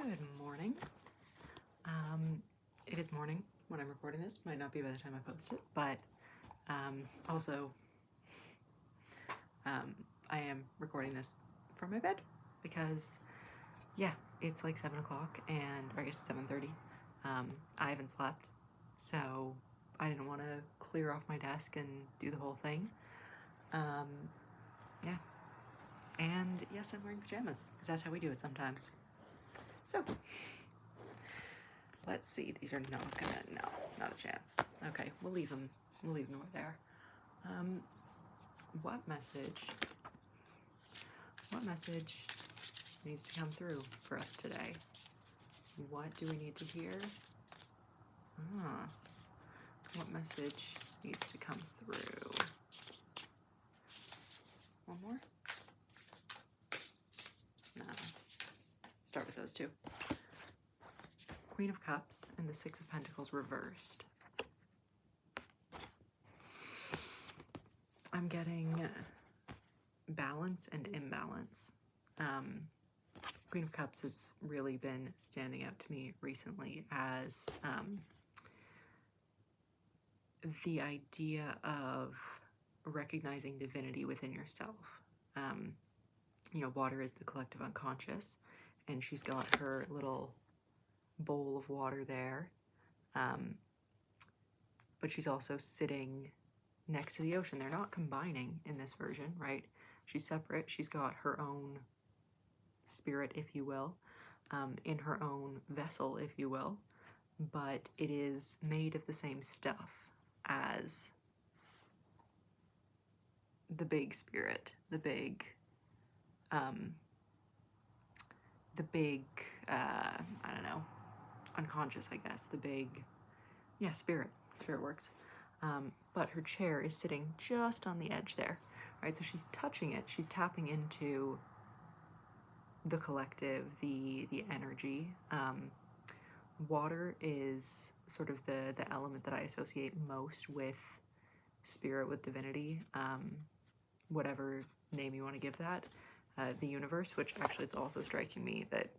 Good morning. It is morning when I'm recording this. Might not be by the time I post it, but also I am recording this from my bed because, yeah, it's like 7 o'clock or I guess 7:30. I haven't slept, so I didn't want to clear off my desk and do the whole thing. Yeah. And yes, I'm wearing pajamas because that's how we do it sometimes. So, let's see. These are not a chance. Okay, we'll leave them over there. What message needs to come through for us today? What do we need to hear? What message needs to come through? One more? No. Start with those two. Queen of Cups and the Six of Pentacles reversed. I'm getting balance and imbalance. Queen of Cups has really been standing out to me recently as the idea of recognizing divinity within yourself. Water is the collective unconscious, and she's got her little bowl of water there, but she's also sitting next to the ocean. They're not combining in this version, right? She's separate. She's got her own spirit, if you will, in her own vessel, if you will, but it is made of the same stuff as the big spirit, the big I don't know, unconscious, I guess, the big, yeah, spirit works. But her chair is sitting just on the edge there, right? So she's touching it, she's tapping into the collective, the energy. Water is sort of the element that I associate most with spirit, with divinity, whatever name you want to give that. The universe, which actually it's also striking me that,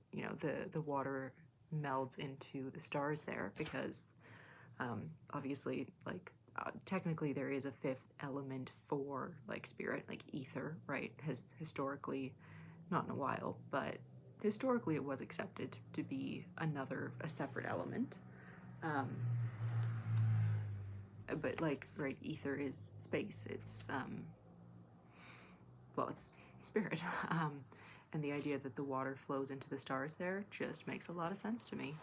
the water melds into the stars there because obviously, technically there is a fifth element for spirit, like ether, right? Has historically, not in a while, but historically it was accepted to be a separate element. But right, ether is space. It's it's spirit. And the idea that the water flows into the stars there just makes a lot of sense to me.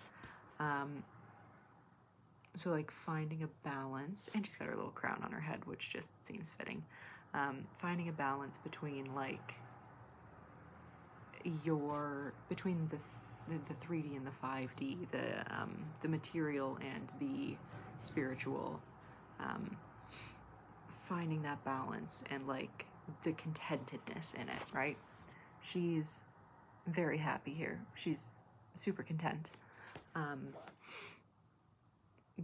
So finding a balance, and she's got her little crown on her head, which just seems fitting. Finding a balance between between the 3D and the 5D, the material and the spiritual. Finding that balance and the contentedness in it, right? She's very happy here. She's super content.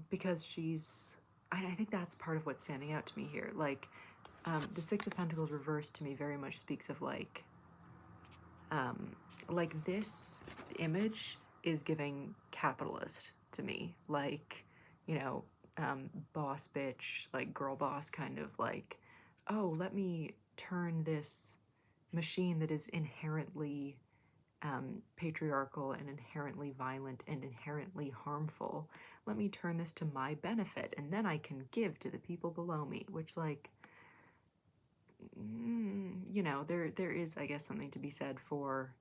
Because I think that's part of what's standing out to me here. The Six of Pentacles reversed to me very much speaks of this image is giving capitalist to me. Boss bitch, girl boss kind of oh, let me turn this machine that is inherently patriarchal and inherently violent and inherently harmful, let me turn this to my benefit, and then I can give to the people below me, which there is, I guess, something to be said for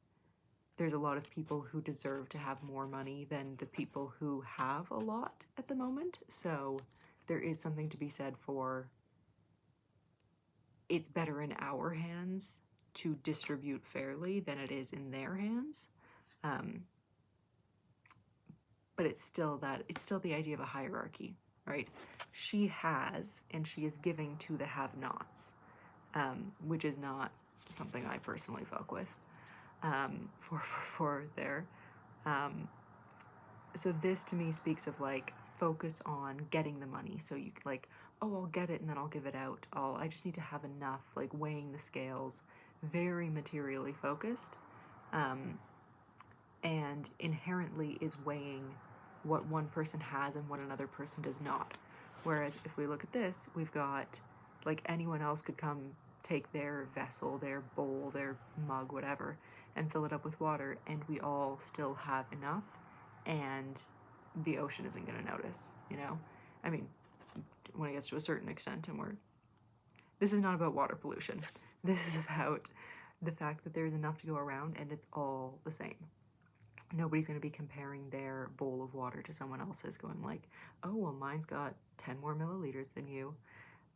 there's a lot of people who deserve to have more money than the people who have a lot at the moment. So there is something to be said for it's better in our hands to distribute fairly than it is in their hands. But it's still the idea of a hierarchy, right? She has, and she is giving to the have-nots, which is not something I personally fuck with. For there. So this to me speaks of focus on getting the money. So you could oh, I'll get it and then I'll give it out. I just need to have enough, weighing the scales, very materially focused. and inherently is weighing what one person has and what another person does not. Whereas if we look at this, we've got, like, anyone else could come take their vessel, their bowl, their mug, whatever, and fill it up with water, and we all still have enough, and the ocean isn't going to notice, you know? I mean, when it gets to a certain extent, and this is not about water pollution. This is about the fact that there's enough to go around and it's all the same. Nobody's going to be comparing their bowl of water to someone else's, going like, oh, well, mine's got 10 more milliliters than you.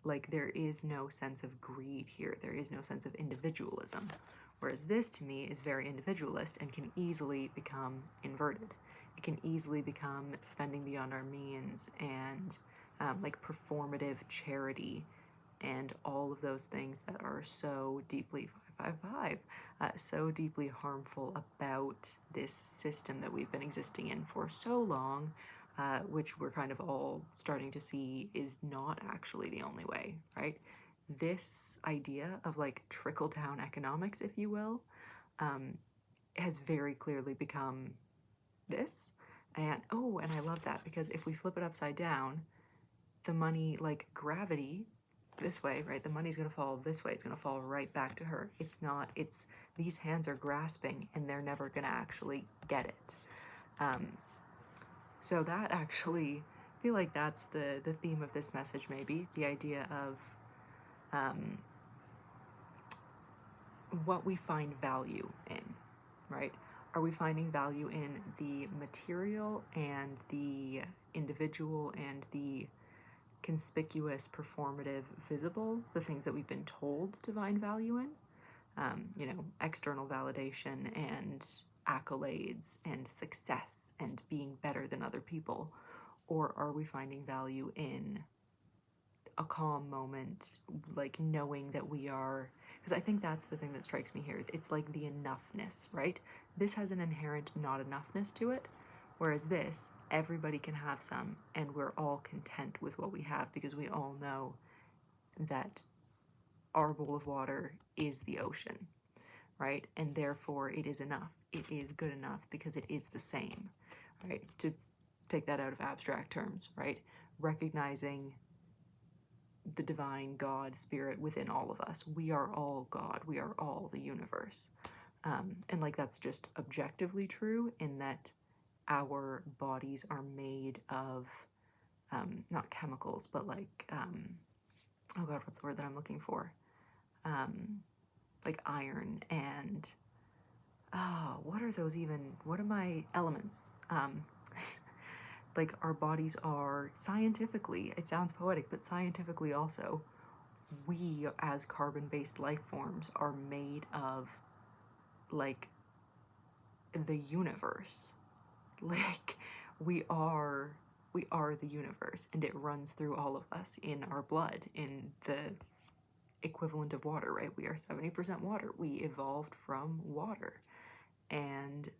Like, there is no sense of greed here. There is no sense of individualism. Whereas this, to me, is very individualist and can easily become inverted. It can easily become spending beyond our means and like performative charity and all of those things that are so deeply 555, so deeply harmful about this system that we've been existing in for so long, which we're kind of all starting to see is not actually the only way, right? This idea of like trickle-down economics, if you will, has very clearly become this. And oh, and I love that, because if we flip it upside down, the money, like gravity, this way, right? The money's going to fall this way. It's going to fall right back to her. It's not, it's, these hands are grasping and they're never going to actually get it. So that actually, I feel like that's the theme of this message, maybe. The idea of what we find value in, right? Are we finding value in the material and the individual and the conspicuous, performative, visible, the things that we've been told to find value in? You know, external validation and accolades and success and being better than other people? Or are we finding value in a calm moment, like knowing that we are, because I think that's the thing that strikes me here. It's like the enoughness, right? This has an inherent not enoughness to it, whereas this, everybody can have some, and we're all content with what we have because we all know that our bowl of water is the ocean, right? And therefore it is enough. It is good enough because it is the same, right? To take that out of abstract terms, right? Recognizing the divine God spirit within all of us. We are all God. We are all the universe. And like that's just objectively true in that our bodies are made of not chemicals, but like oh god, what's the word that I'm looking for? Like iron and what are those even? What are my elements? Like our bodies are scientifically, it sounds poetic, but scientifically also, we as carbon-based life forms are made of like the universe. Like we are the universe, and it runs through all of us in our blood, in the equivalent of water, right? We are 70% water. We evolved from water. And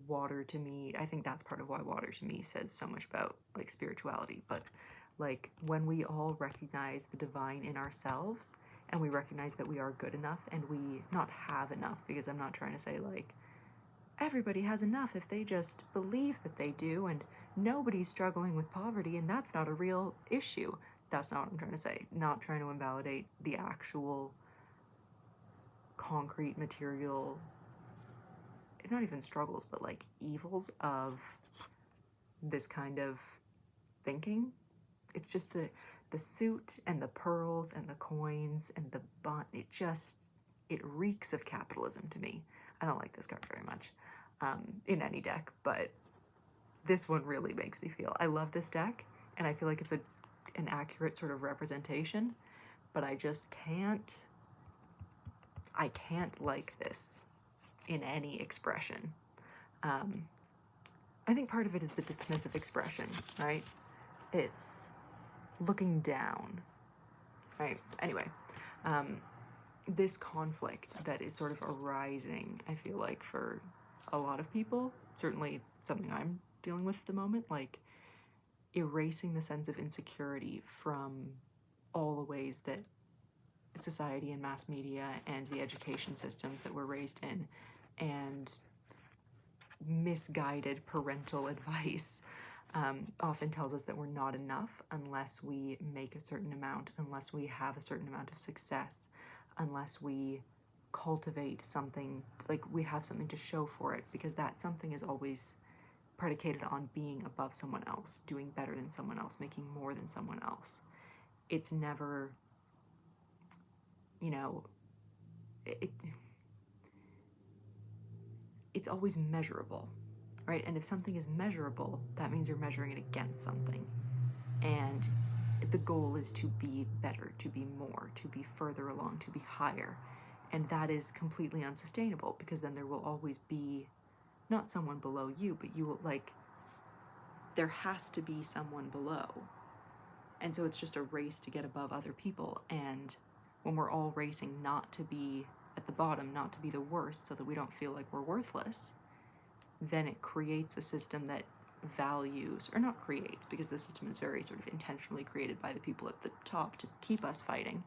water to me, I think that's part of why water to me says so much about like spirituality. But like when we all recognize the divine in ourselves, and we recognize that we are good enough, and we not have enough, because I'm not trying to say like everybody has enough if they just believe that they do, and nobody's struggling with poverty, and that's not a real issue. That's not what I'm trying to say. Not trying to invalidate the actual concrete material, not even struggles, but like evils of this kind of thinking. It's just the suit and the pearls and the coins and the bond. It reeks of capitalism to me. I don't like this card very much in any deck, but this one really makes me feel. I love this deck, and I feel like it's an accurate sort of representation, but I just can't like this in any expression. I think part of it is the dismissive expression, right? It's looking down, right? Anyway, this conflict that is sort of arising, I feel like, for a lot of people, certainly something I'm dealing with at the moment, like erasing the sense of insecurity from all the ways that society and mass media and the education systems that we're raised in, and misguided parental advice often tells us that we're not enough unless we make a certain amount, unless we have a certain amount of success, unless we cultivate something, like we have something to show for it, because that something is always predicated on being above someone else, doing better than someone else, making more than someone else. It's never, you know, it's always measurable, right? And if something is measurable, that means you're measuring it against something. And the goal is to be better, to be more, to be further along, to be higher. And that is completely unsustainable, because then there will always be not someone below you, but you will, like, there has to be someone below. And so it's just a race to get above other people. And when we're all racing not to be at the bottom, not to be the worst, so that we don't feel like we're worthless, then it creates a system that values, or not creates, because the system is very sort of intentionally created by the people at the top to keep us fighting,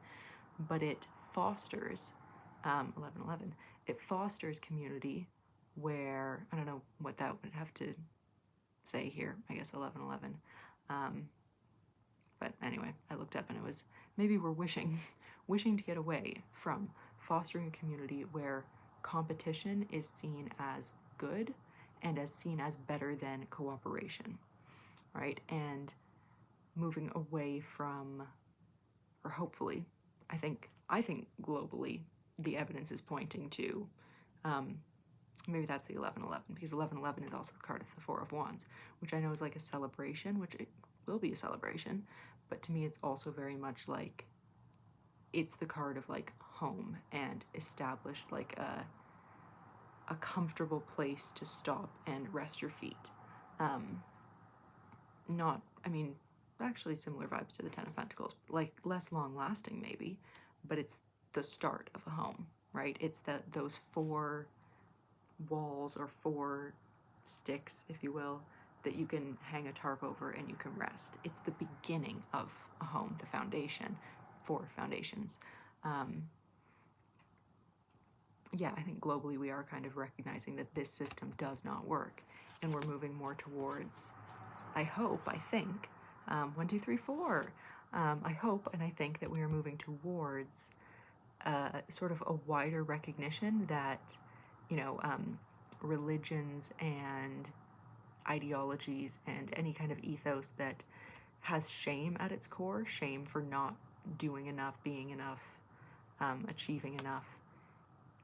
but it fosters 1111. It fosters community where, I don't know what that would have to say here, I guess 1111. But anyway, I looked up and it was, maybe we're wishing to get away from fostering a community where competition is seen as good and as seen as better than cooperation, right? And moving away from, or hopefully, I think globally, the evidence is pointing to, maybe that's the 1111, because 1111 is also the card of the Four of Wands, which I know is like a celebration, which it will be a celebration, but to me it's also very much like, it's the card of like home and established, like a comfortable place to stop and rest your feet. Not, I mean, actually similar vibes to the Ten of Pentacles, like less long lasting maybe, but it's the start of a home, right? It's those four walls or four sticks, if you will, that you can hang a tarp over and you can rest. It's the beginning of a home, the foundation, four foundations. Yeah, I think globally we are kind of recognizing that this system does not work, and we're moving more towards, I think, 1, 2, 3, 4. I hope and I think that we are moving towards sort of a wider recognition that, you know, religions and ideologies and any kind of ethos that has shame at its core, shame for not doing enough, being enough, achieving enough,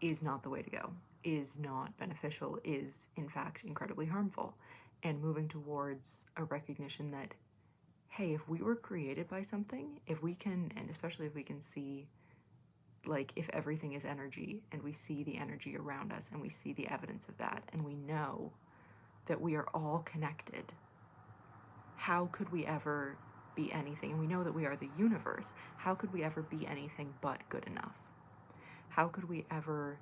is not the way to go, is not beneficial, is in fact incredibly harmful. And moving towards a recognition that, hey, if we were created by something, if we can, and especially if we can see, like, if everything is energy and we see the energy around us and we see the evidence of that and we know that we are all connected, how could we ever be anything? And we know that we are the universe. How could we ever be anything but good enough? How could we ever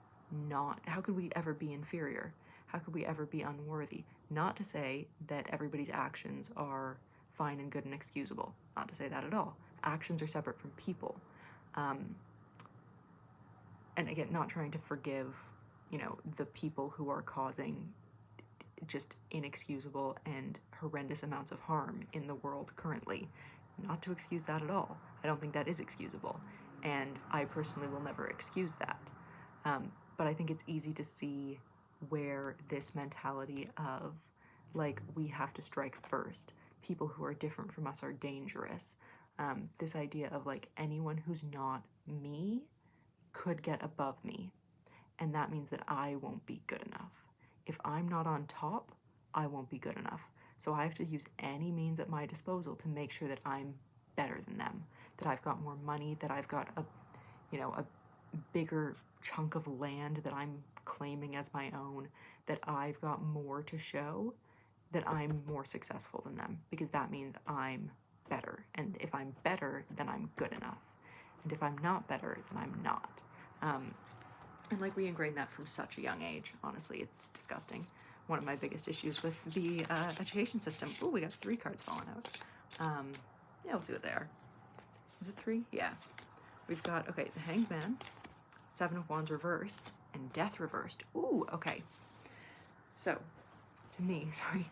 be inferior? How could we ever be unworthy? Not to say that everybody's actions are fine and good and excusable. Not to say that at all. Actions are separate from people. And again, not trying to forgive, you know, the people who are causing just inexcusable and horrendous amounts of harm in the world currently. Not to excuse that at all. I don't think that is excusable. And I personally will never excuse that. But I think it's easy to see where this mentality of, like, we have to strike first, people who are different from us are dangerous, this idea of, like, anyone who's not me could get above me, and that means that I won't be good enough. If I'm not on top, I won't be good enough. So I have to use any means at my disposal to make sure that I'm better than them, that I've got more money, that I've got a bigger chunk of land that I'm claiming as my own, that I've got more to show, that I'm more successful than them, because that means I'm better. And if I'm better, then I'm good enough. And if I'm not better, then I'm not. And like, we ingrain that from such a young age. Honestly, it's disgusting. One of my biggest issues with the education system. Oh, we got 3 cards falling out. Yeah, we'll see what they are. Is it 3? Yeah. We've got, okay, the Hanged Man, 7 of Wands reversed, and Death reversed. Ooh, okay. So, to me, sorry,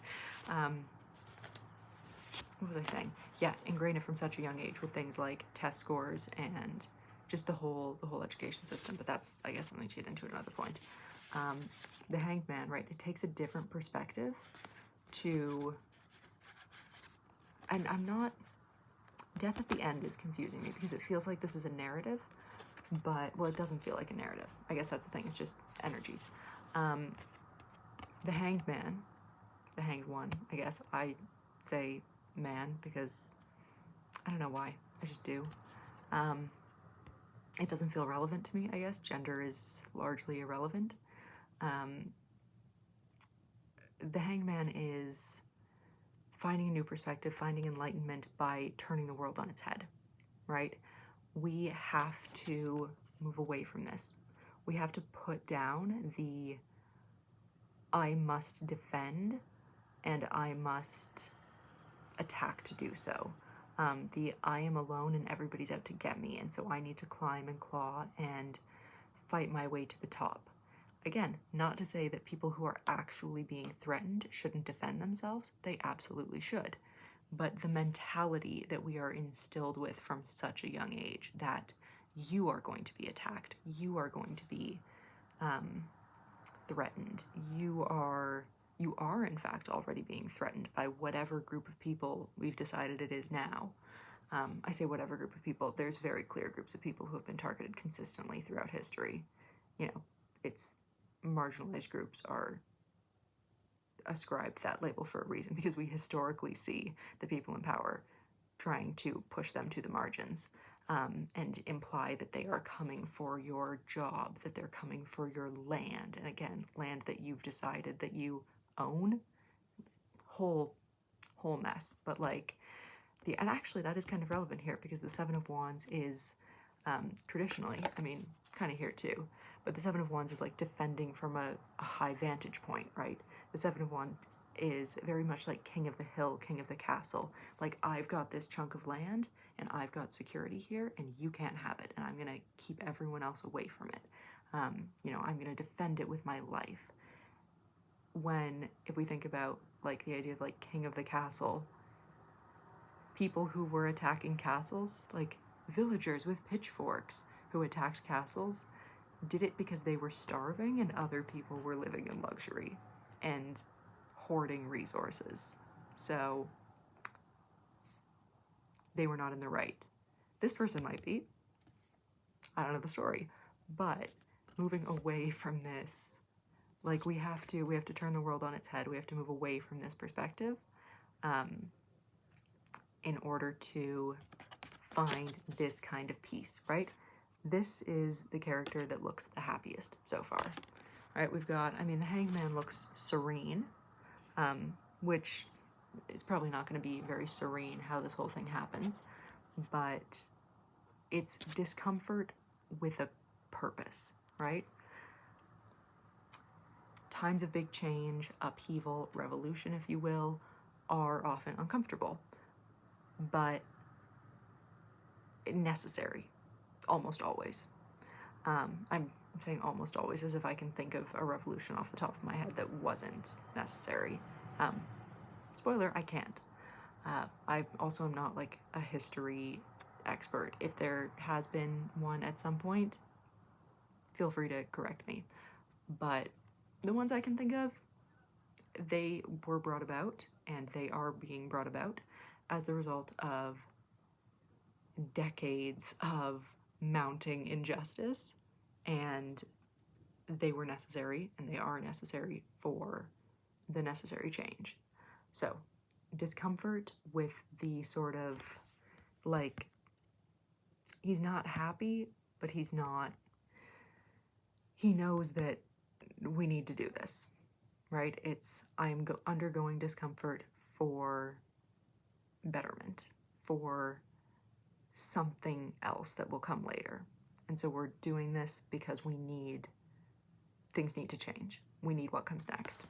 what was I saying? Yeah, ingrain it from such a young age with things like test scores and just the whole education system. But that's, I guess, something to get into at another point. The Hanged Man, right? It takes a different perspective to, and I'm not, death at the end is confusing me because it feels like this is a narrative, but, well, it doesn't feel like a narrative. I guess that's the thing, it's just energies. The Hanged Man, the Hanged One, I guess, I say man because I don't know why, I just do. It doesn't feel relevant to me, I guess. Gender is largely irrelevant. The Hanged Man is finding a new perspective, finding enlightenment by turning the world on its head, right? We have to move away from this. We have to put down the I must defend and I must attack to do so. The I am alone and everybody's out to get me, and so I need to climb and claw and fight my way to the top. Again, not to say that people who are actually being threatened shouldn't defend themselves. They absolutely should. But the mentality that we are instilled with from such a young age, that you are going to be attacked, you are going to be threatened, you are in fact already being threatened by whatever group of people we've decided it is now. I say whatever group of people, there's very clear groups of people who have been targeted consistently throughout history. You know, it's marginalized groups are ascribed that label for a reason, because we historically see the people in power trying to push them to the margins, and imply that they are coming for your job, that they're coming for your land, and again, land that you've decided that you own. Whole mess. But like, and actually that is kind of relevant here, because the Seven of Wands is traditionally, I mean, kind of here too, but the Seven of Wands is like defending from a high vantage point, right? The Seven of Wands is very much like king of the hill, king of the castle. Like, I've got this chunk of land and I've got security here and you can't have it, and I'm gonna keep everyone else away from it. You know, I'm gonna defend it with my life. When, if we think about like the idea of like king of the castle, people who were attacking castles, like villagers with pitchforks who attacked castles, did it because they were starving and other people were living in luxury and hoarding resources. So they were not in the right. This person might be. I don't know the story. But moving away from this, like, we have to turn the world on its head. We have to move away from this perspective in order to find this kind of peace, right? This is the character that looks the happiest so far. All right, we've got, I mean, the Hanged Man looks serene, which is probably not going to be very serene how this whole thing happens, but it's discomfort with a purpose, right? Times of big change, upheaval, revolution, if you will, are often uncomfortable, but necessary, almost always. I'm saying almost always as if I can think of a revolution off the top of my head that wasn't necessary. Spoiler, I can't. I also am not like a history expert. If there has been one at some point, feel free to correct me. But the ones I can think of, they were brought about, and they are being brought about as a result of decades of mounting injustice, and they were necessary, and they are necessary for the necessary change. So, discomfort with the sort of, like, he's not happy, but he's not, he knows that we need to do this, right? It's, I'm undergoing discomfort for betterment, for something else that will come later. And so we're doing this because things need to change. We need what comes next.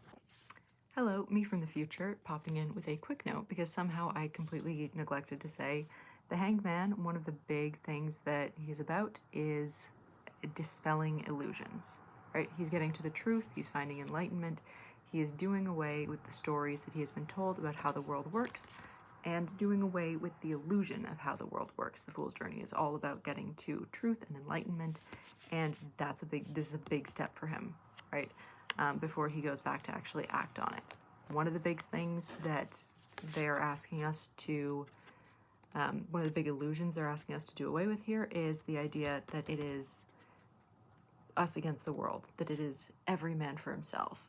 Hello, me from the future, popping in with a quick note because somehow I completely neglected to say the Hanged Man, one of the big things that he's about is dispelling illusions, right? He's getting to the truth, he's finding enlightenment, He is doing away with the stories that he has been told about how the world works and doing away with the illusion of how the world works. The Fool's Journey is all about getting to truth and enlightenment, and this is a big step for him, right? Before he goes back to actually act on it. One of the big things that they're asking us to, one of the big illusions they're asking us to do away with here is the idea that it is us against the world, that it is every man for himself,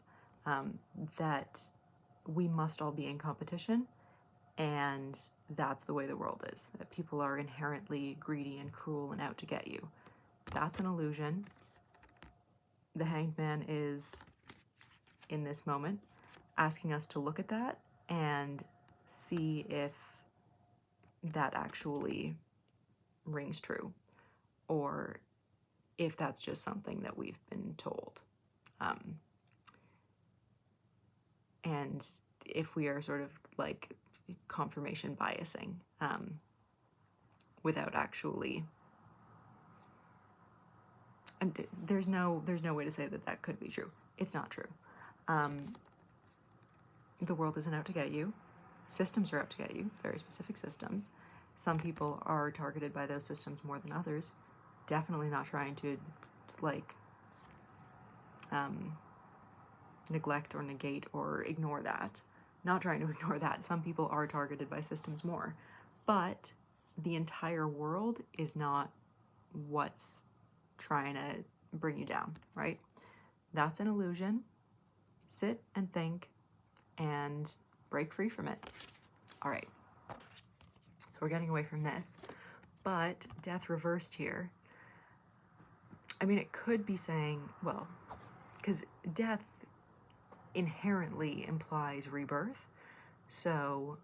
that we must all be in competition, and that's the way the world is, that people are inherently greedy and cruel and out to get you. That's an illusion. The Hanged Man is, in this moment, asking us to look at that and see if that actually rings true, or if that's just something that we've been told. And if we are sort of like confirmation biasing without actually, there's no way to say that that could be true. It's not true. The world isn't out to get you. Systems are out to get you, very specific systems. Some people are targeted by those systems more than others. Definitely not trying to like neglect or negate or ignore that. Not trying to ignore that. Some people are targeted by systems more. But the entire world is not what's trying to bring you down, right? That's an illusion. Sit and think and break free from it. All right. So we're getting away from this. But death reversed here. I mean, it could be saying, well, because death inherently implies rebirth. So,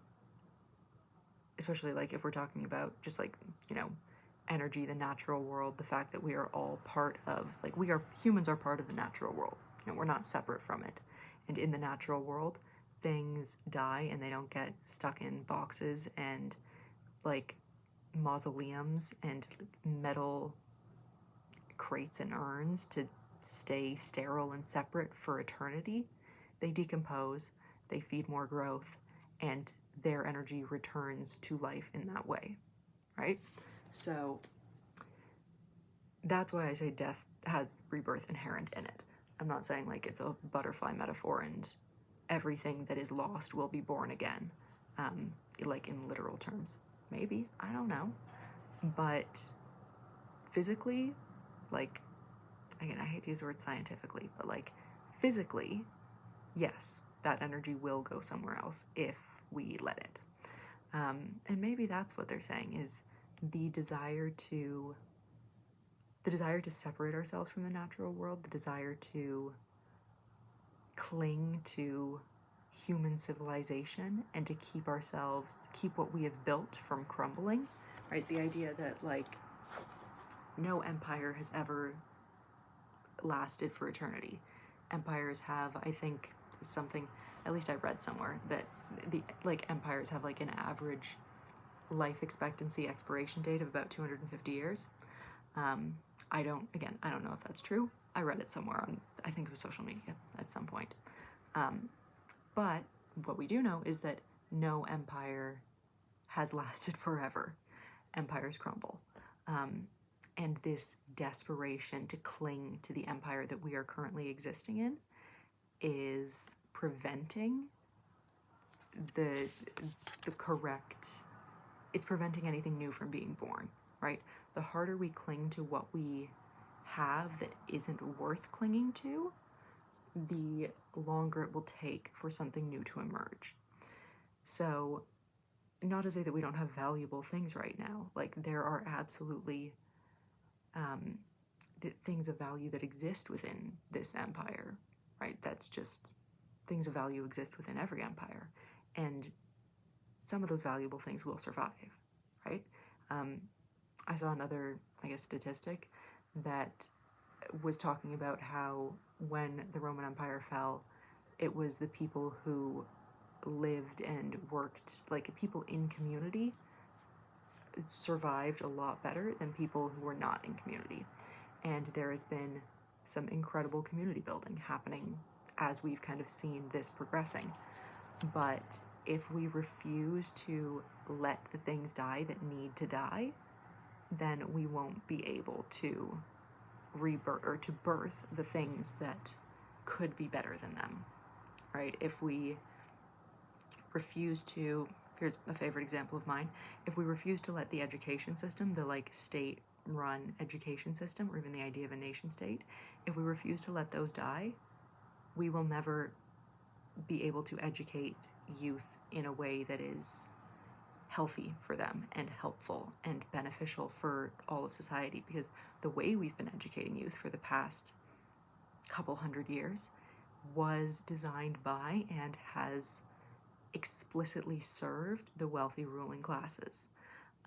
especially like if we're talking about just like, you know, energy, the natural world, the fact that we are all part of, like humans are part of the natural world. You know, we're not separate from it. And in the natural world, things die and they don't get stuck in boxes and like mausoleums and metal crates and urns to stay sterile and separate for eternity. They decompose, they feed more growth, and their energy returns to life in that way, right? So that's why I say death has rebirth inherent in it. I'm not saying like it's a butterfly metaphor and everything that is lost will be born again, like in literal terms. Maybe, I don't know. But physically, like, again, I hate to use the word scientifically, but like physically, yes, that energy will go somewhere else if we let it. And maybe that's what they're saying is the desire to separate ourselves from the natural world, the desire to cling to human civilization and to keep what we have built from crumbling, right? The idea that like no empire has ever lasted for eternity. Empires have, I think, something, at least I read somewhere, that the like empires have like an average life expectancy expiration date of about 250 years. I don't know if that's true. I read it somewhere on, I think it was social media at some point. But what we do know is that no empire has lasted forever. Empires crumble. And this desperation to cling to the empire that we are currently existing in is preventing it's preventing anything new from being born, right? The harder we cling to what we have that isn't worth clinging to, the longer it will take for something new to emerge. So, not to say that we don't have valuable things right now. Like, there are absolutely things of value that exist within this empire, right? That's just, things of value exist within every empire. And some of those valuable things will survive, right? I saw another, I guess, statistic that was talking about how when the Roman Empire fell, it was the people who lived and worked, like people in community, survived a lot better than people who were not in community. And there has been some incredible community building happening as we've kind of seen this progressing. But if we refuse to let the things die that need to die, then we won't be able to rebirth or to birth the things that could be better than them, right? If we refuse to, here's a favorite example of mine, if we refuse to let the education system, the like state-run education system, or even the idea of a nation state, if we refuse to let those die, we will never be able to educate youth in a way that is healthy for them and helpful and beneficial for all of society, because the way we've been educating youth for the past couple hundred years was designed by and has explicitly served the wealthy ruling classes.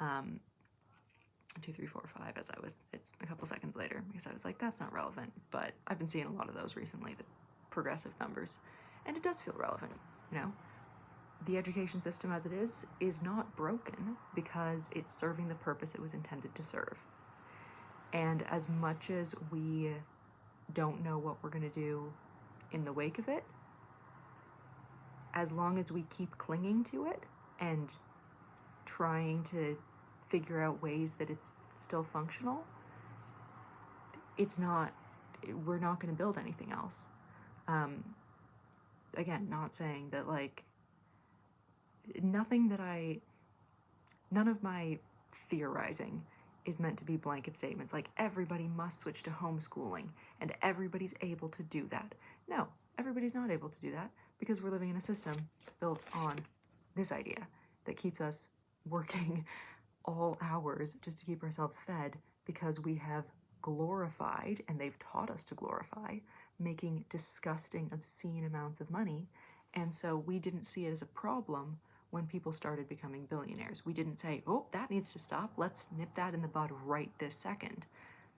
2, 3, 4, 5, as I was, it's a couple seconds later, because I was like, that's not relevant, but I've been seeing a lot of those recently, the progressive numbers, and it does feel relevant, you know? The education system as it is not broken because it's serving the purpose it was intended to serve. And as much as we don't know what we're going to do in the wake of it, as long as we keep clinging to it and trying to figure out ways that it's still functional, we're not going to build anything else. Again, not saying that like, none of my theorizing is meant to be blanket statements like everybody must switch to homeschooling and everybody's able to do that. No, everybody's not able to do that because we're living in a system built on this idea that keeps us working all hours just to keep ourselves fed, because we have glorified, and they've taught us to glorify, making disgusting, obscene amounts of money. And so we didn't see it as a problem when people started becoming billionaires. We didn't say, oh, that needs to stop. Let's nip that in the bud right this second.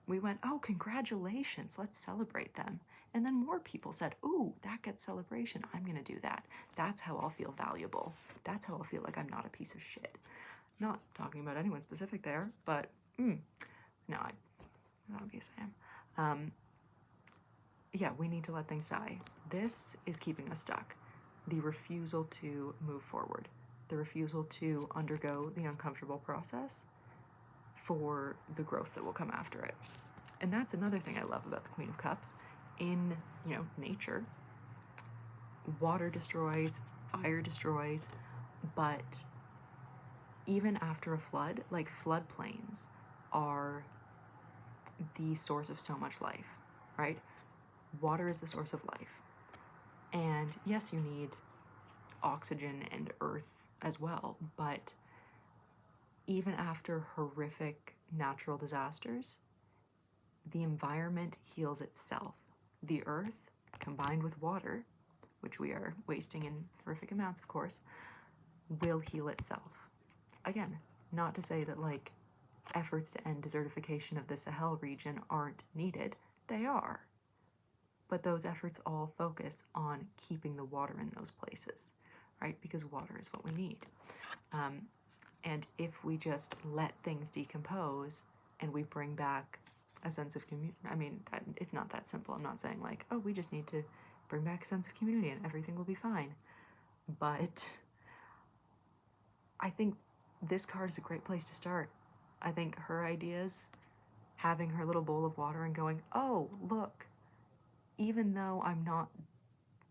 We went, oh, congratulations, let's celebrate them. And then more people said, ooh, that gets celebration. I'm going to do that. That's how I'll feel valuable. That's how I'll feel like I'm not a piece of shit. Not talking about anyone specific there, but no, I obviously am. Yeah, we need to let things die. This is keeping us stuck. The refusal to move forward. The refusal to undergo the uncomfortable process for the growth that will come after it. And that's another thing I love about the Queen of Cups. In, nature, water destroys, fire destroys, but even after a flood, like floodplains are the source of so much life, right? Water is the source of life. And yes, you need oxygen and earth as well, but even after horrific natural disasters, the environment heals itself. The earth, combined with water, which we are wasting in horrific amounts, of course, will heal itself. Again, not to say that, like, efforts to end desertification of the Sahel region aren't needed. They are. But those efforts all focus on keeping the water in those places, right? Because water is what we need. And if we just let things decompose and we bring back a sense of community, it's not that simple. I'm not saying like, oh, we just need to bring back a sense of community and everything will be fine. But I think this card is a great place to start. I think her ideas, having her little bowl of water and going, oh, look, even though I'm not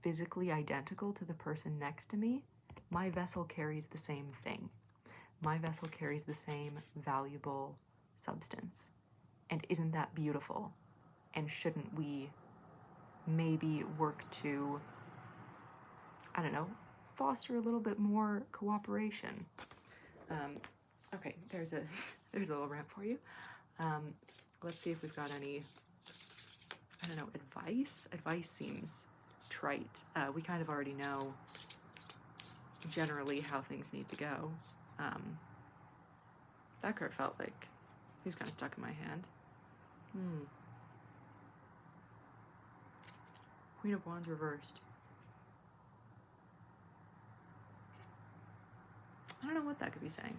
physically identical to the person next to me, my vessel carries the same thing. My vessel carries the same valuable substance. And isn't that beautiful? And shouldn't we maybe work to, foster a little bit more cooperation? Okay, there's a little rant for you. Let's see if we've got any, advice. Advice seems trite. We kind of already know generally how things need to go. That card felt like he was kind of stuck in my hand. Queen of Wands reversed. I don't know what that could be saying.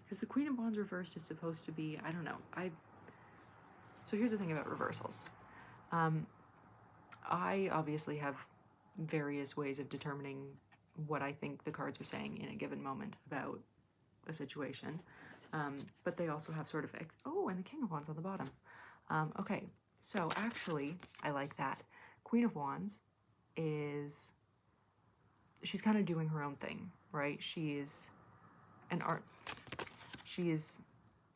because the Queen of Wands reversed is supposed to be, I don't know. So here's the thing about reversals. I obviously have various ways of determining what I think the cards are saying in a given moment about a situation. But they also have sort of, oh, and the King of Wands on the bottom. Okay, so actually, I like that. Queen of Wands is, she's kind of doing her own thing, right? She is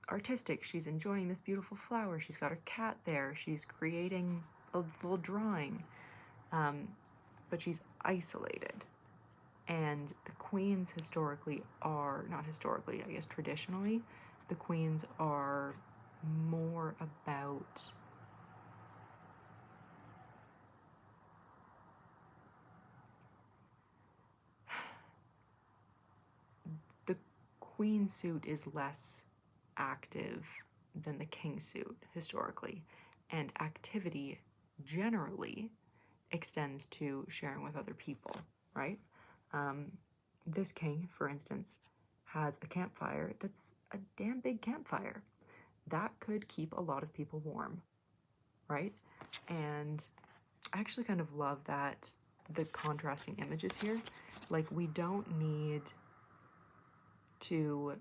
artistic. She's enjoying this beautiful flower. She's got her cat there. She's creating a little drawing. But she's isolated. And the queens historically are, not historically, I guess traditionally, the queens are more about the queen suit is less active than the king suit historically, and activity generally extends to sharing with other people, right? This king, for instance, has a campfire that's a damn big campfire. That could keep a lot of people warm, right? And I actually kind of love that the contrasting images here. Like, we don't need to,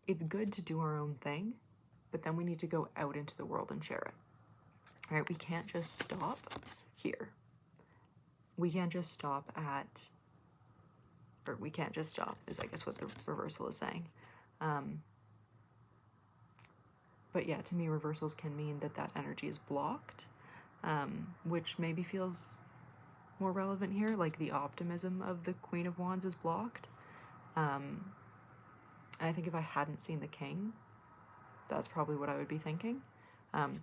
it's good to do our own thing, but then we need to go out into the world and share it, right? We can't just stop here. We can't just stop at, or we can't just stop is I guess what the reversal is saying. But yeah, to me, reversals can mean that that energy is blocked, which maybe feels more relevant here, like the optimism of the Queen of Wands is blocked. And I think if I hadn't seen the King, that's probably what I would be thinking.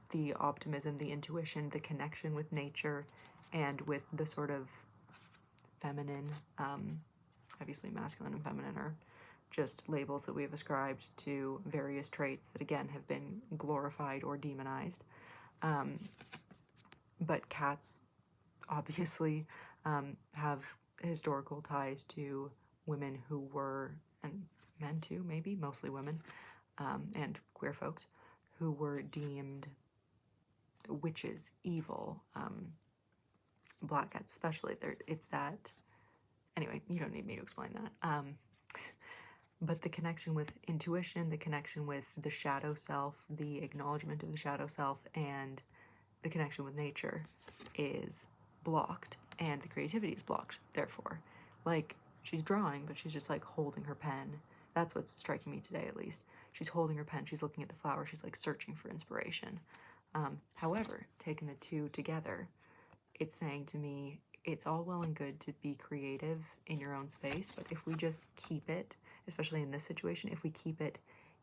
The optimism, the intuition, the connection with nature, and with the sort of feminine, obviously masculine and feminine are just labels that we have ascribed to various traits that again have been glorified or demonized. But cats obviously have historical ties to women who were, and men too, maybe, mostly women, and queer folks, who were deemed witches, evil, black cats especially. It's that, anyway, you don't need me to explain that. But the connection with intuition, the connection with the shadow self, the acknowledgement of the shadow self, and the connection with nature is blocked, and the creativity is blocked, therefore. Like, she's drawing, but she's just like holding her pen. That's what's striking me today, at least. She's holding her pen, she's looking at the flower, she's like searching for inspiration. However, taking the two together, it's saying to me, it's all well and good to be creative in your own space, but if we just keep it, especially in this situation, if we keep it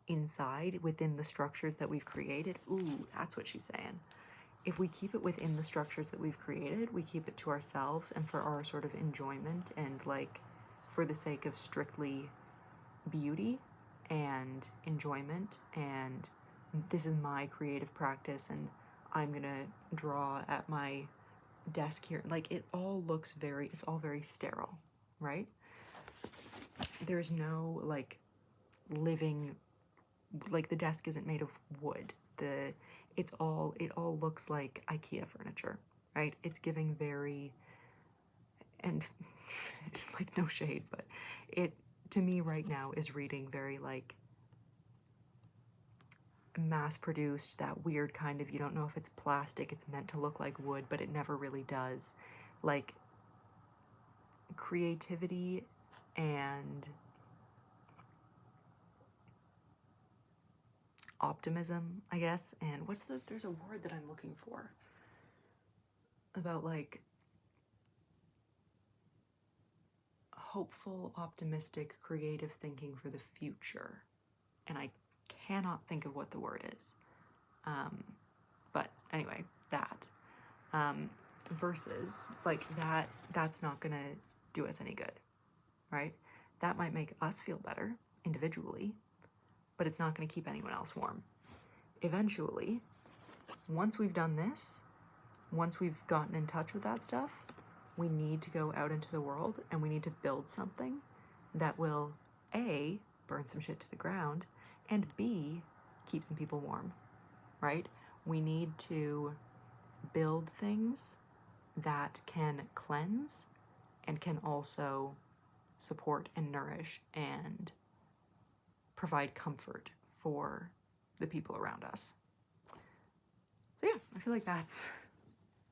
inside within the structures that we've created, ooh, that's what she's saying. If we keep it within the structures that we've created, we keep it to ourselves and for our sort of enjoyment and like for the sake of strictly beauty and enjoyment, and this is my creative practice and I'm gonna draw at my desk here. Like, it all looks very, it's all very sterile, right? There's no like living, like the desk isn't made of wood. It all looks like IKEA furniture, right? It's giving very, and it's like no shade, but it to me right now is reading very like mass produced, that weird kind of, you don't know if it's plastic, it's meant to look like wood, but it never really does. Like, creativity and optimism, I guess, and there's a word that I'm looking for about like hopeful, optimistic, creative thinking for the future, and I cannot think of what the word is. But anyway, that versus like that's not gonna do us any good, right? That might make us feel better individually, but it's not going to keep anyone else warm. Eventually, once we've done this, once we've gotten in touch with that stuff, we need to go out into the world and we need to build something that will A, burn some shit to the ground, and B, keep some people warm, right? We need to build things that can cleanse and can also support and nourish and provide comfort for the people around us. So yeah, I feel like that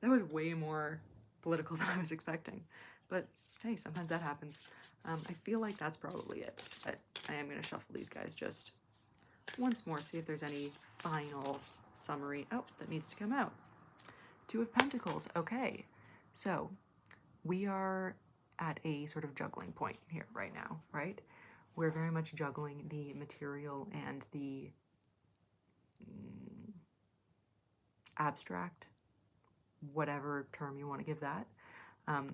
was way more political than I was expecting. But hey, sometimes that happens. I feel like that's probably it. But I am going to shuffle these guys just once more, see if there's any final summary. Oh, that needs to come out. Two of Pentacles. Okay, so we are at a sort of juggling point here right now, right? We're very much juggling the material and the abstract, whatever term you want to give that.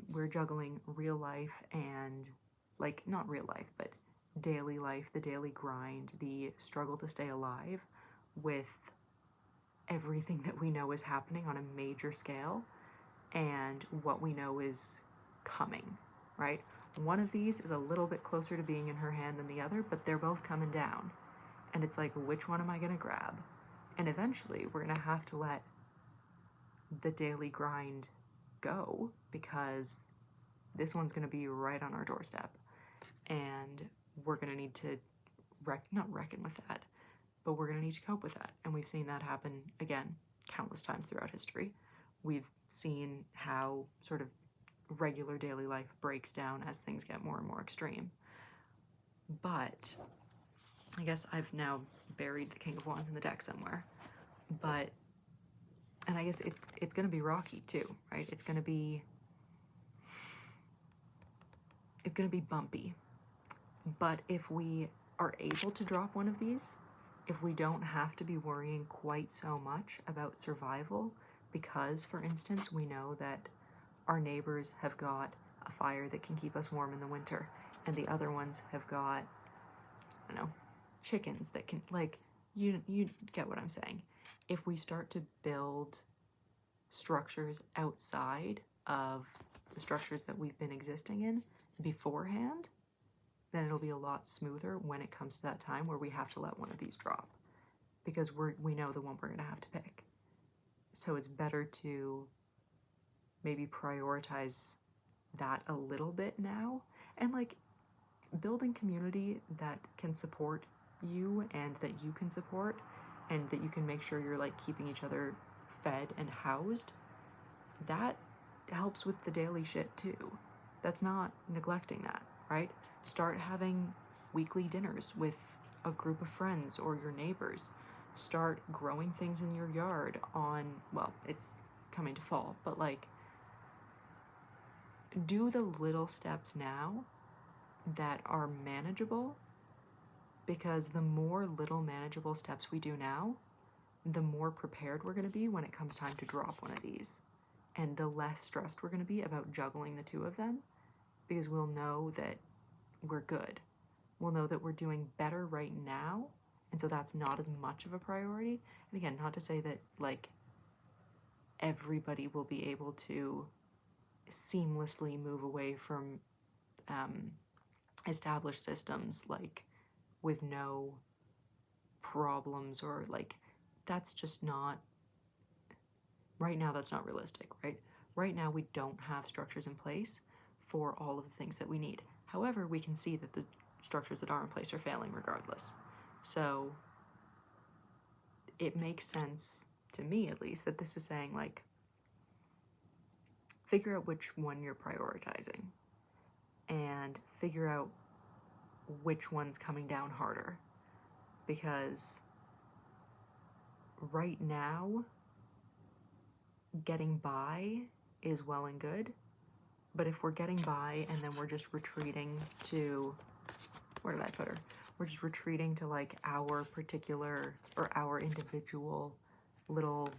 We're juggling real life and, like, not real life, but daily life, the daily grind, the struggle to stay alive with everything that we know is happening on a major scale and what we know is coming, right? One of these is a little bit closer to being in her hand than the other, but they're both coming down. And it's like, which one am I going to grab? And eventually we're going to have to let the daily grind go, because this one's going to be right on our doorstep. And we're going to need to not reckon with that, but we're going to need to cope with that. And we've seen that happen, again, countless times throughout history. We've seen how sort of regular daily life breaks down as things get more and more extreme. But I guess I've now buried the King of Wands in the deck somewhere. But, and I guess it's going to be rocky too, right? It's going to be bumpy. But if we are able to drop one of these, if we don't have to be worrying quite so much about survival, because, for instance, we know that our neighbors have got a fire that can keep us warm in the winter, and the other ones have got, I don't know, chickens that can, like, you get what I'm saying. If we start to build structures outside of the structures that we've been existing in beforehand, then it'll be a lot smoother when it comes to that time where we have to let one of these drop, because we know the one we're going to have to pick. So it's better to maybe prioritize that a little bit now, and like building community that can support you and that you can support, and that you can make sure you're like keeping each other fed and housed. That helps with the daily shit too. That's not neglecting that, right? Start having weekly dinners with a group of friends or your neighbors. Start growing things in your yard on, well, it's coming to fall, but like, do the little steps now that are manageable, because the more little manageable steps we do now, the more prepared we're going to be when it comes time to drop one of these, and the less stressed we're going to be about juggling the two of them, because we'll know that we're good. We'll know that we're doing better right now, and so that's not as much of a priority. And again, not to say that like everybody will be able to seamlessly move away from established systems like with no problems, or like, that's just not, right now that's not realistic, right? Right now we don't have structures in place for all of the things that we need. However, we can see that the structures that are in place are failing regardless. So it makes sense, to me at least, that this is saying like, figure out which one you're prioritizing and figure out which one's coming down harder. Because right now, getting by is well and good, but if we're getting by and then we're just retreating to, where did I put her? We're just retreating to like our particular or our individual little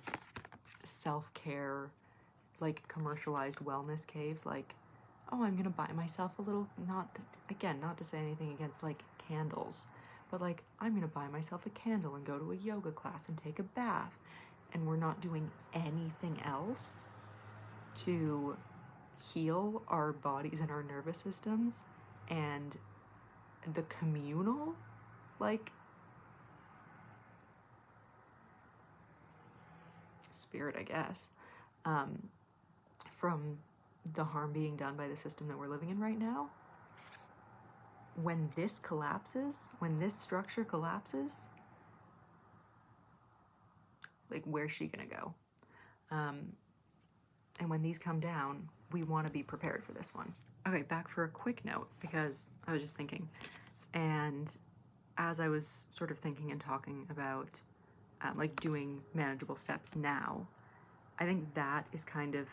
self-care, like commercialized wellness caves, like, oh, I'm gonna buy myself a little, not to say anything against like candles, but like, I'm gonna buy myself a candle and go to a yoga class and take a bath, and we're not doing anything else to heal our bodies and our nervous systems and the communal like spirit, I guess, from the harm being done by the system that we're living in right now. When this collapses, when this structure collapses, like, where's she gonna go? And when these come down, we want to be prepared for this one. Okay, back for a quick note, because I was just thinking, and as I was sort of thinking and talking about like doing manageable steps now, I think that is kind of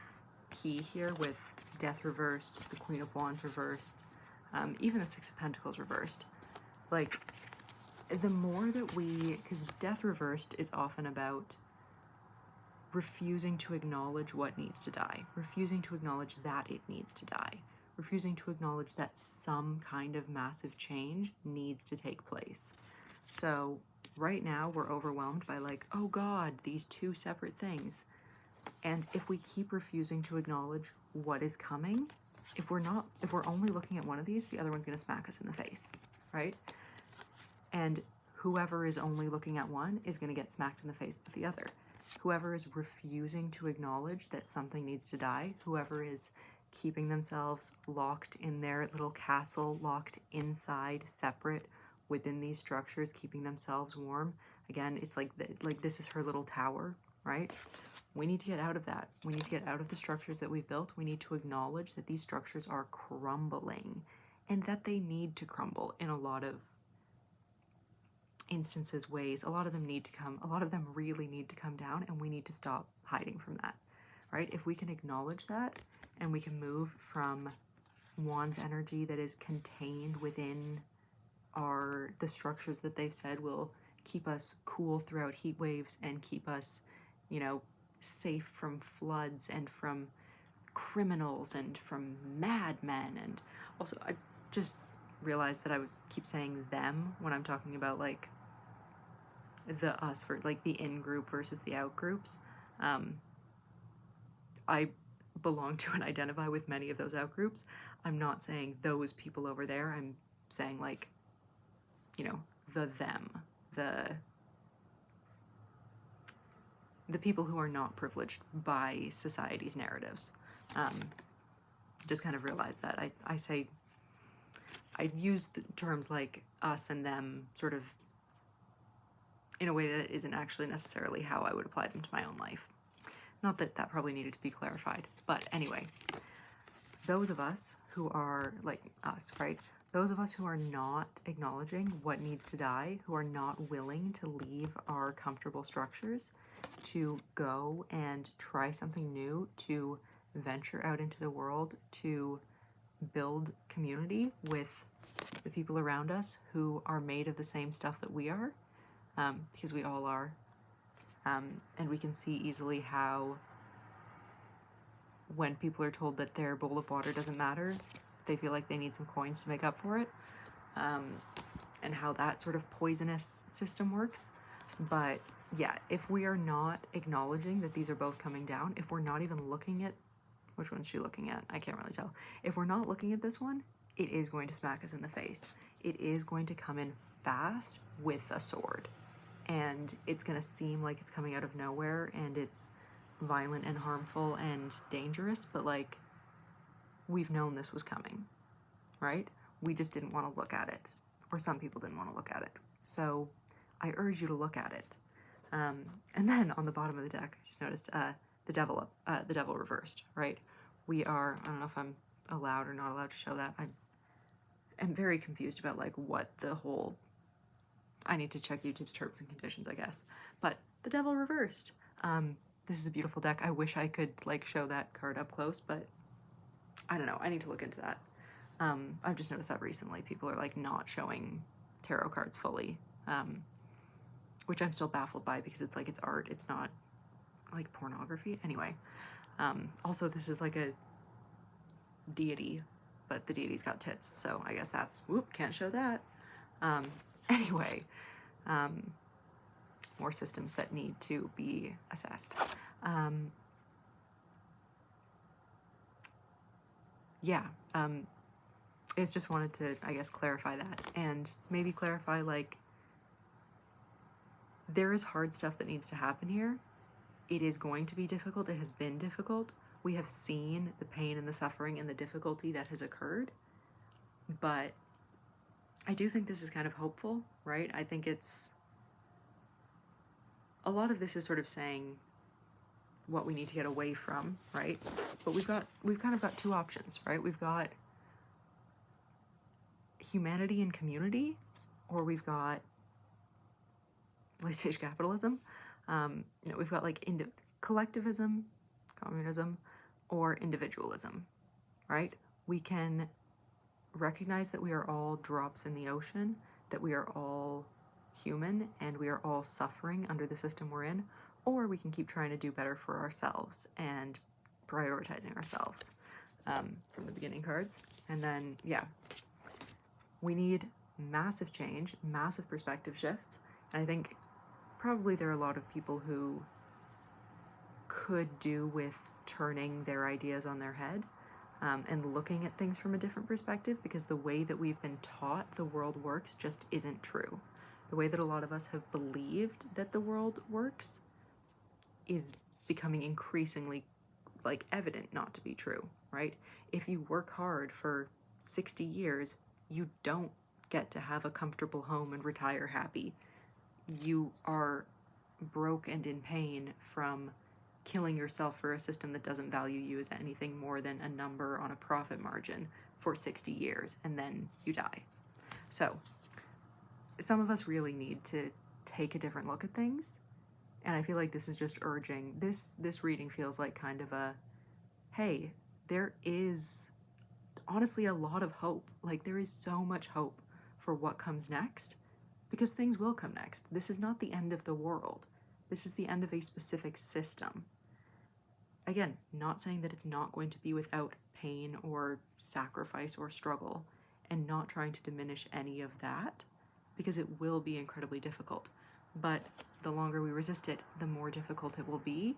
key here with Death reversed, the Queen of Wands reversed, even the Six of Pentacles reversed. Like, the more that we, because Death reversed is often about refusing to acknowledge what needs to die, refusing to acknowledge that it needs to die, refusing to acknowledge that some kind of massive change needs to take place. So right now we're overwhelmed by like, oh God, these two separate things. And if we keep refusing to acknowledge what is coming, if we're only looking at one of these, the other one's going to smack us in the face, right? And whoever is only looking at one is going to get smacked in the face with the other. Whoever is refusing to acknowledge that something needs to die, whoever is keeping themselves locked in their little castle, locked inside, separate within these structures, keeping themselves warm. Again, it's like this is her little tower, right? We need to get out of that. We need to get out of the structures that we've built. We need to acknowledge that these structures are crumbling and that they need to crumble in a lot of instances, ways. A lot of them really need to come down, and we need to stop hiding from that, right? If we can acknowledge that and we can move from Wands energy that is contained within the structures that they've said will keep us cool throughout heat waves and keep us, safe from floods and from criminals and from madmen. And also, I just realized that I would keep saying them when I'm talking about like the us, for like the in group versus the out groups. I belong to and identify with many of those out groups. I'm not saying those people over there. I'm saying like, the them, the people who are not privileged by society's narratives. Just kind of realized that I use terms like us and them sort of in a way that isn't actually necessarily how I would apply them to my own life. Not that that probably needed to be clarified, but anyway, those of us who are like us, right? Those of us who are not acknowledging what needs to die, who are not willing to leave our comfortable structures, to go and try something new, to venture out into the world, to build community with the people around us who are made of the same stuff that we are, because we all are. And we can see easily how when people are told that their bowl of water doesn't matter, they feel like they need some coins to make up for it, and how that sort of poisonous system works. But yeah, if we are not acknowledging that these are both coming down, if we're not even looking at, which one's she looking at? I can't really tell. If we're not looking at this one, it is going to smack us in the face. It is going to come in fast with a sword. And it's going to seem like it's coming out of nowhere and it's violent and harmful and dangerous, but like, we've known this was coming, right? We just didn't want to look at it, or some people didn't want to look at it. So I urge you to look at it. And then on the bottom of the deck, I just noticed the devil reversed, right? We are, I don't know if I'm allowed or not allowed to show that. I'm very confused about like what the whole, I need to check YouTube's terms and conditions, I guess. But the devil reversed. This is a beautiful deck. I wish I could like show that card up close, but I don't know. I need to look into that. I've just noticed that recently. People are like not showing tarot cards fully, which I'm still baffled by because it's like, it's art. It's not like pornography. Anyway, also this is like a deity, but the deity's got tits. So I guess that's, whoop, can't show that. Anyway, more systems that need to be assessed. It's just wanted to, I guess, clarify that, and maybe clarify like there is hard stuff that needs to happen here. It is going to be difficult. It has been difficult. We have seen the pain and the suffering and the difficulty that has occurred. But I do think this is kind of hopeful, right? I think it's, a lot of this is sort of saying what we need to get away from, right? But we've kind of got two options, right? We've got humanity and community, or we've got late stage capitalism. We've got like collectivism, communism, or individualism, right? We can recognize that we are all drops in the ocean, that we are all human, and we are all suffering under the system we're in, or we can keep trying to do better for ourselves and prioritizing ourselves from the beginning cards. And then, yeah, we need massive change, massive perspective shifts. And I think probably there are a lot of people who could do with turning their ideas on their head and looking at things from a different perspective, because the way that we've been taught the world works just isn't true. The way that a lot of us have believed that the world works is becoming increasingly like evident not to be true, right? If you work hard for 60 years, you don't get to have a comfortable home and retire happy. You are broke and in pain from killing yourself for a system that doesn't value you as anything more than a number on a profit margin for 60 years, and then you die. So some of us really need to take a different look at things, and I feel like this is just urging, this reading feels like kind of a, hey, there is honestly a lot of hope. Like, there is so much hope for what comes next, because things will come next. This is not the end of the world. This is the end of a specific system. Again, not saying that it's not going to be without pain or sacrifice or struggle, and not trying to diminish any of that, because it will be incredibly difficult. But the longer we resist it, the more difficult it will be.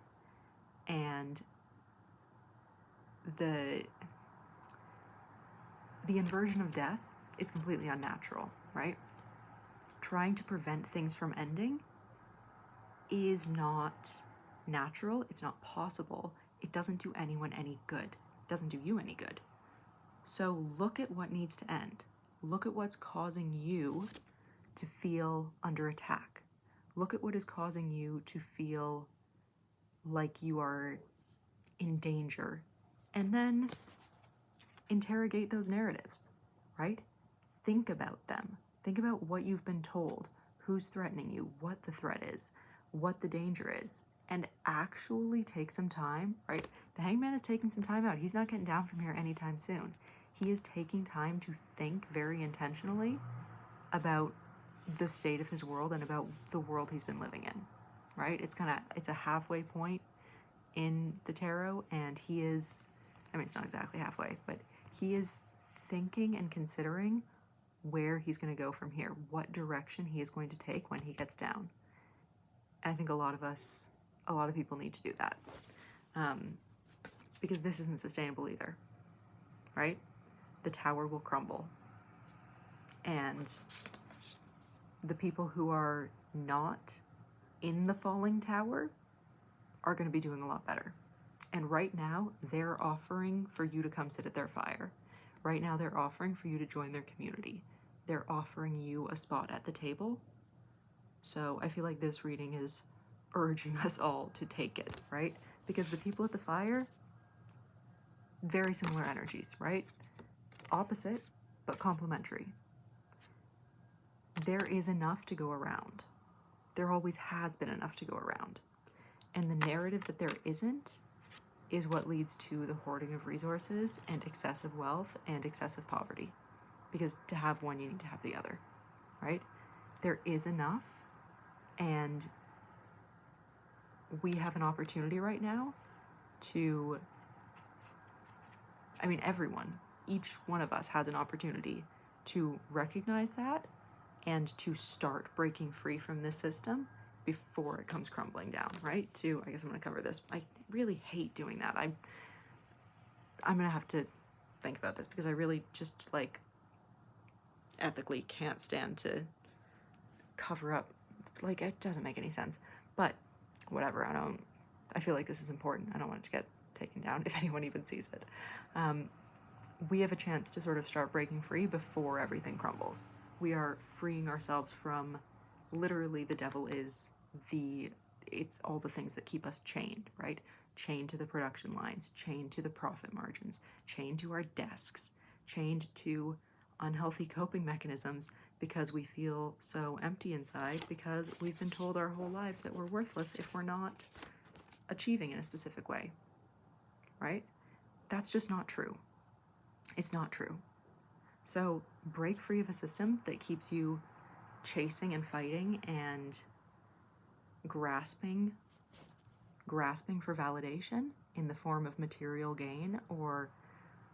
And the inversion of death is completely unnatural, right? Trying to prevent things from ending is not natural. It's not possible. It doesn't do anyone any good. It doesn't do you any good. So look at what needs to end. Look at what's causing you to feel under attack. Look at what is causing you to feel like you are in danger. And then interrogate those narratives, right? Think about them. Think about what you've been told, who's threatening you, what the threat is, what the danger is, and actually take some time, right? The Hangman is taking some time out. He's not getting down from here anytime soon. He is taking time to think very intentionally about the state of his world and about the world he's been living in, right? It's a halfway point in the tarot, and he is, I mean, it's not exactly halfway, but he is thinking and considering where he's going to go from here, what direction he is going to take when he gets down. And I think a lot of people need to do that, because this isn't sustainable either, right? The tower will crumble, and the people who are not in the falling tower are going to be doing a lot better. And right now, they're offering for you to come sit at their fire. Right now, they're offering for you to join their community. They're offering you a spot at the table. So I feel like this reading is urging us all to take it, right? Because the people at the fire, very similar energies, right? Opposite, but complementary. There is enough to go around. There always has been enough to go around. And the narrative that there isn't is what leads to the hoarding of resources and excessive wealth and excessive poverty. Because to have one, you need to have the other, right? There is enough, and we have an opportunity right now to, I mean, everyone, each one of us has an opportunity to recognize that and to start breaking free from this system before it comes crumbling down, right? I guess I'm going to cover this. I really hate doing that. I'm going to have to think about this, because I really just, like, ethically can't stand to cover up like, it doesn't make any sense. But whatever, I feel like this is important. I don't want it to get taken down if anyone even sees it. We have a chance to sort of start breaking free before everything crumbles. We are freeing ourselves from, literally, the devil is it's all the things that keep us chained, right? Chained to the production lines, chained to the profit margins, chained to our desks, chained to unhealthy coping mechanisms because we feel so empty inside because we've been told our whole lives that we're worthless if we're not achieving in a specific way, right? That's just not true. It's not true. So break free of a system that keeps you chasing and fighting and grasping for validation in the form of material gain or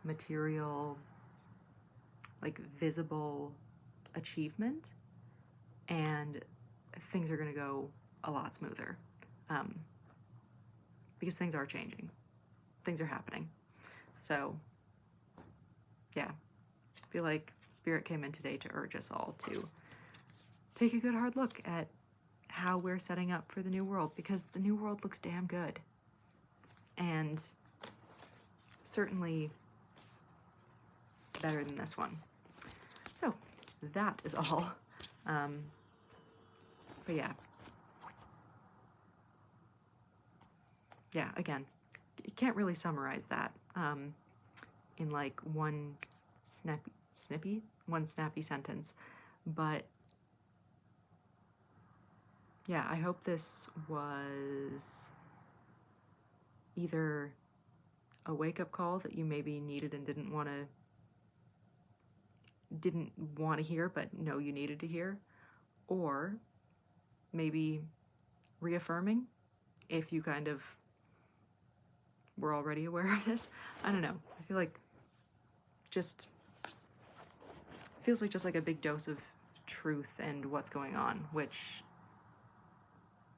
material, like, visible achievement, and things are going to go a lot smoother, because things are changing, things are happening. So yeah, I feel like Spirit came in today to urge us all to take a good hard look at how we're setting up for the new world, because the new world looks damn good. And certainly better than this one. So that is all. But yeah. Yeah, again, you can't really summarize that in like one snappy sentence. But yeah, I hope this was either a wake-up call that you maybe needed and didn't want to hear but know you needed to hear, or maybe reaffirming if you kind of were already aware of this. I don't know. I feel like feels like just like a big dose of truth and what's going on, which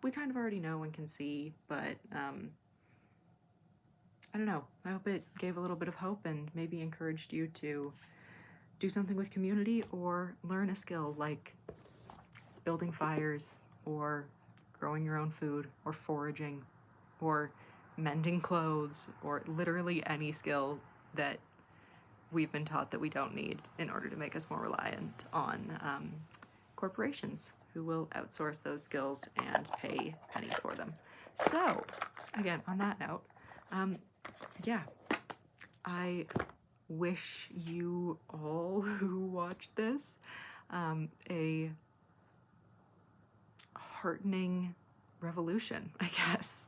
we kind of already know and can see, but I don't know. I hope it gave a little bit of hope and maybe encouraged you to do something with community or learn a skill like building fires or growing your own food or foraging or mending clothes, or literally any skill that we've been taught that we don't need in order to make us more reliant on corporations who will outsource those skills and pay pennies for them. So, again, on that note, yeah, I wish you all who watch this a heartening revolution, I guess.